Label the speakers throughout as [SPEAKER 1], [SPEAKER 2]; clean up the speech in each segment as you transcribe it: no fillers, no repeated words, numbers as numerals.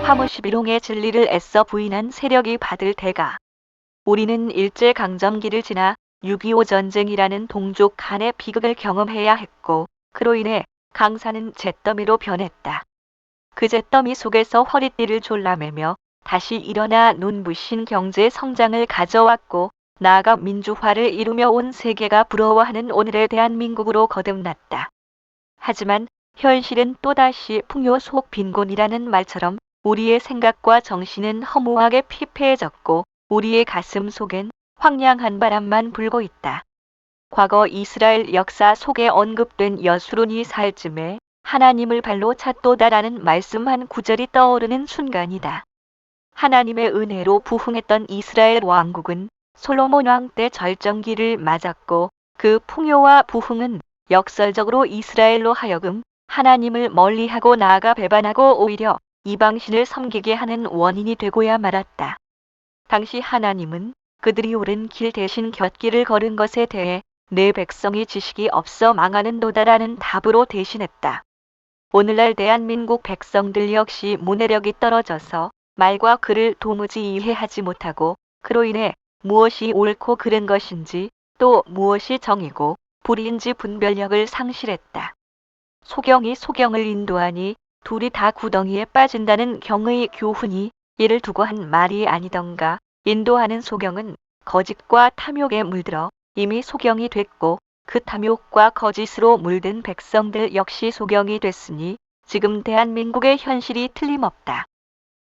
[SPEAKER 1] 화무시비롱의 진리를 애써 부인한 세력이 받을 대가. 우리는 일제강점기를 지나 6.25 전쟁이라는 동족 간의 비극을 경험해야 했고, 그로 인해 강사는 잿더미로 변했다. 그 잿더미 속에서 허리띠를 졸라매며 다시 일어나 눈부신 경제 성장을 가져왔고, 나아가 민주화를 이루며 온 세계가 부러워하는 오늘의 대한민국으로 거듭났다. 하지만 현실은 또다시 풍요 속 빈곤이라는 말처럼 우리의 생각과 정신은 허무하게 피폐해졌고, 우리의 가슴 속엔 황량한 바람만 불고 있다. 과거 이스라엘 역사 속에 언급된 여수론이 살 즈음에 하나님을 발로 찾도다라는 말씀 한 구절이 떠오르는 순간이다. 하나님의 은혜로 부흥했던 이스라엘 왕국은 솔로몬 왕 때 절정기를 맞았고, 그 풍요와 부흥은 역설적으로 이스라엘로 하여금 하나님을 멀리하고 나아가 배반하고 오히려 이방신을 섬기게 하는 원인이 되고야 말았다. 당시 하나님은 그들이 옳은 길 대신 곁길을 걸은 것에 대해 내 백성이 지식이 없어 망하는도다라는 답으로 대신했다. 오늘날 대한민국 백성들 역시 문해력이 떨어져서 말과 글을 도무지 이해하지 못하고, 그로 인해 무엇이 옳고 그른 것인지 또 무엇이 정이고 불의인지 분별력을 상실했다. 소경이 소경을 인도하니 둘이 다 구덩이에 빠진다는 경의 교훈이 이를 두고 한 말이 아니던가. 인도하는 소경은 거짓과 탐욕에 물들어 이미 소경이 됐고, 그 탐욕과 거짓으로 물든 백성들 역시 소경이 됐으니 지금 대한민국의 현실이 틀림없다.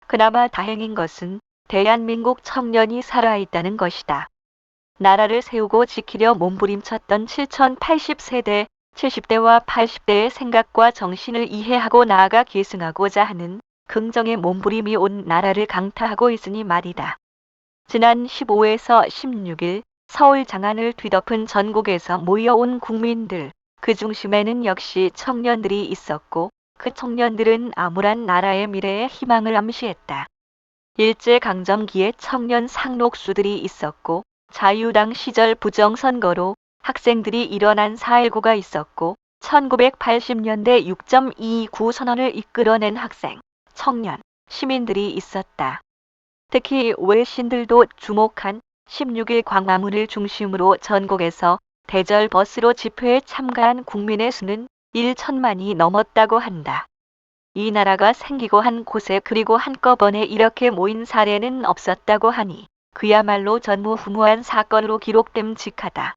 [SPEAKER 1] 그나마 다행인 것은 대한민국 청년이 살아있다는 것이다. 나라를 세우고 지키려 몸부림쳤던 7080세대, 70대와 80대의 생각과 정신을 이해하고 나아가 계승하고자 하는 긍정의 몸부림이 온 나라를 강타하고 있으니 말이다. 지난 15에서 16일 서울 장안을 뒤덮은 전국에서 모여온 국민들, 그 중심에는 역시 청년들이 있었고, 그 청년들은 암울한 나라의 미래에 희망을 암시했다. 일제강점기에 청년 상록수들이 있었고, 자유당 시절 부정선거로 학생들이 일어난 4.19가 있었고, 1980년대 6.29 선언을 이끌어낸 학생, 청년, 시민들이 있었다. 특히 외신들도 주목한 16일 광화문을 중심으로 전국에서 대절 버스로 집회에 참가한 국민의 수는 1천만이 넘었다고 한다. 이 나라가 생기고 한 곳에 그리고 한꺼번에 이렇게 모인 사례는 없었다고 하니 그야말로 전무후무한 사건으로 기록됨직하다.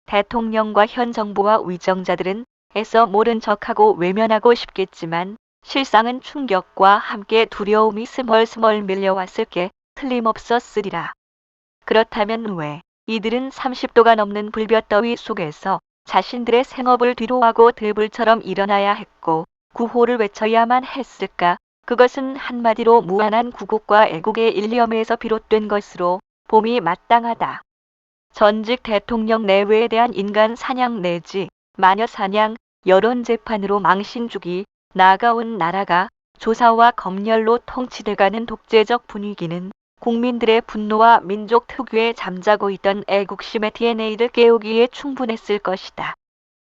[SPEAKER 1] 대통령과 현 정부와 위정자들은 애써 모른 척하고 외면하고 싶겠지만 실상은 충격과 함께 두려움이 스멀스멀 밀려왔을 게 틀림없었으리라. 그렇다면 왜 이들은 30도가 넘는 불볕더위 속에서 자신들의 생업을 뒤로하고 들불처럼 일어나야 했고 구호를 외쳐야만 했을까? 그것은 한마디로 무한한 구국과 애국의 일념에서 비롯된 것으로 봄이 마땅하다. 전직 대통령 내외에 대한 인간 사냥 내지 마녀 사냥, 여론 재판으로 망신주기, 나아가온 나라가 조사와 검열로 통치돼가는 독재적 분위기는 국민들의 분노와 민족 특유의 잠자고 있던 애국심의 DNA를 깨우기에 충분했을 것이다.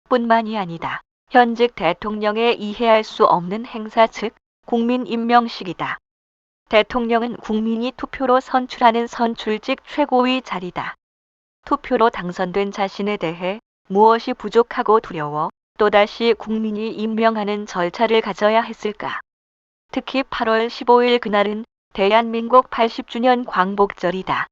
[SPEAKER 1] 뿐만이 아니다. 현직 대통령의 이해할 수 없는 행사 즉 국민 임명식이다. 대통령은 국민이 투표로 선출하는 선출직 최고의 자리다. 투표로 당선된 자신에 대해 무엇이 부족하고 두려워 또다시 국민이 임명하는 절차를 가져야 했을까? 특히 8월 15일 그날은 대한민국 80주년 광복절이다.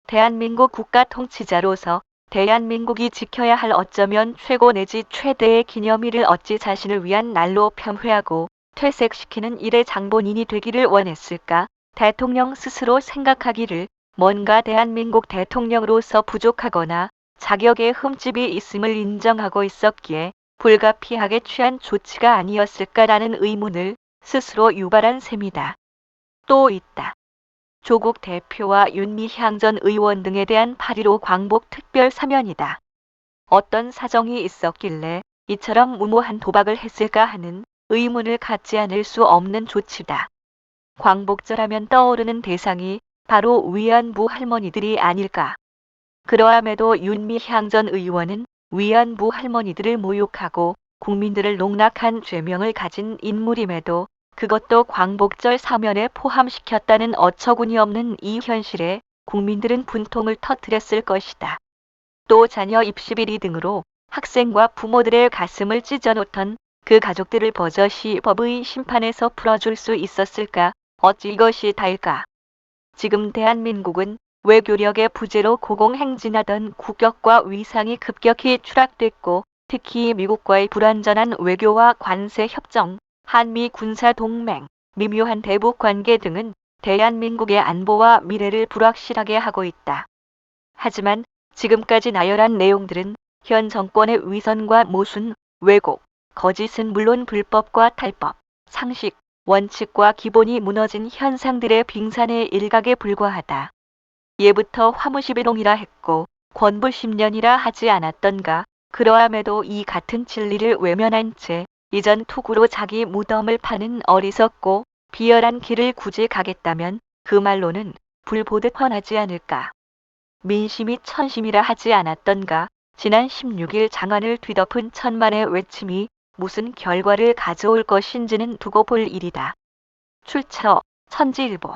[SPEAKER 1] 대한민국 국가 통치자로서 대한민국이 지켜야 할 어쩌면 최고 내지 최대의 기념일을 어찌 자신을 위한 날로 폄훼하고 퇴색시키는 일의 장본인이 되기를 원했을까? 대통령 스스로 생각하기를 뭔가 대한민국 대통령으로서 부족하거나 자격에 흠집이 있음을 인정하고 있었기에 불가피하게 취한 조치가 아니었을까라는 의문을 스스로 유발한 셈이다. 또 있다. 조국 대표와 윤미향 전 의원 등에 대한 8.15 광복 특별 사면이다. 어떤 사정이 있었길래 이처럼 무모한 도박을 했을까 하는 의문을 갖지 않을 수 없는 조치다. 광복절하면 떠오르는 대상이 바로 위안부 할머니들이 아닐까. 그러함에도 윤미향 전 의원은 위안부 할머니들을 모욕하고 국민들을 농락한 죄명을 가진 인물임에도 그것도 광복절 사면에 포함시켰다는 어처구니 없는 이 현실에 국민들은 분통을 터뜨렸을 것이다. 또 자녀 입시 비리 등으로 학생과 부모들의 가슴을 찢어놓던 그 가족들을 버젓이 법의 심판에서 풀어줄 수 있었을까? 어찌 이것이 다일까? 지금 대한민국은 외교력의 부재로 고공행진하던 국격과 위상이 급격히 추락됐고, 특히 미국과의 불완전한 외교와 관세 협정, 한미 군사 동맹, 미묘한 대북 관계 등은 대한민국의 안보와 미래를 불확실하게 하고 있다. 하지만 지금까지 나열한 내용들은 현 정권의 위선과 모순, 왜곡, 거짓은 물론 불법과 탈법, 상식, 원칙과 기본이 무너진 현상들의 빙산의 일각에 불과하다. 예부터 화무시비롱이라 했고 권부십년이라 하지 않았던가. 그러함에도 이 같은 진리를 외면한 채 이전 투구로 자기 무덤을 파는 어리석고 비열한 길을 굳이 가겠다면 그 말로는 불 보듯 뻔하지 않을까. 민심이 천심이라 하지 않았던가. 지난 16일 장안을 뒤덮은 천만의 외침이 무슨 결과를 가져올 것인지는 두고 볼 일이다. 출처 천지일보.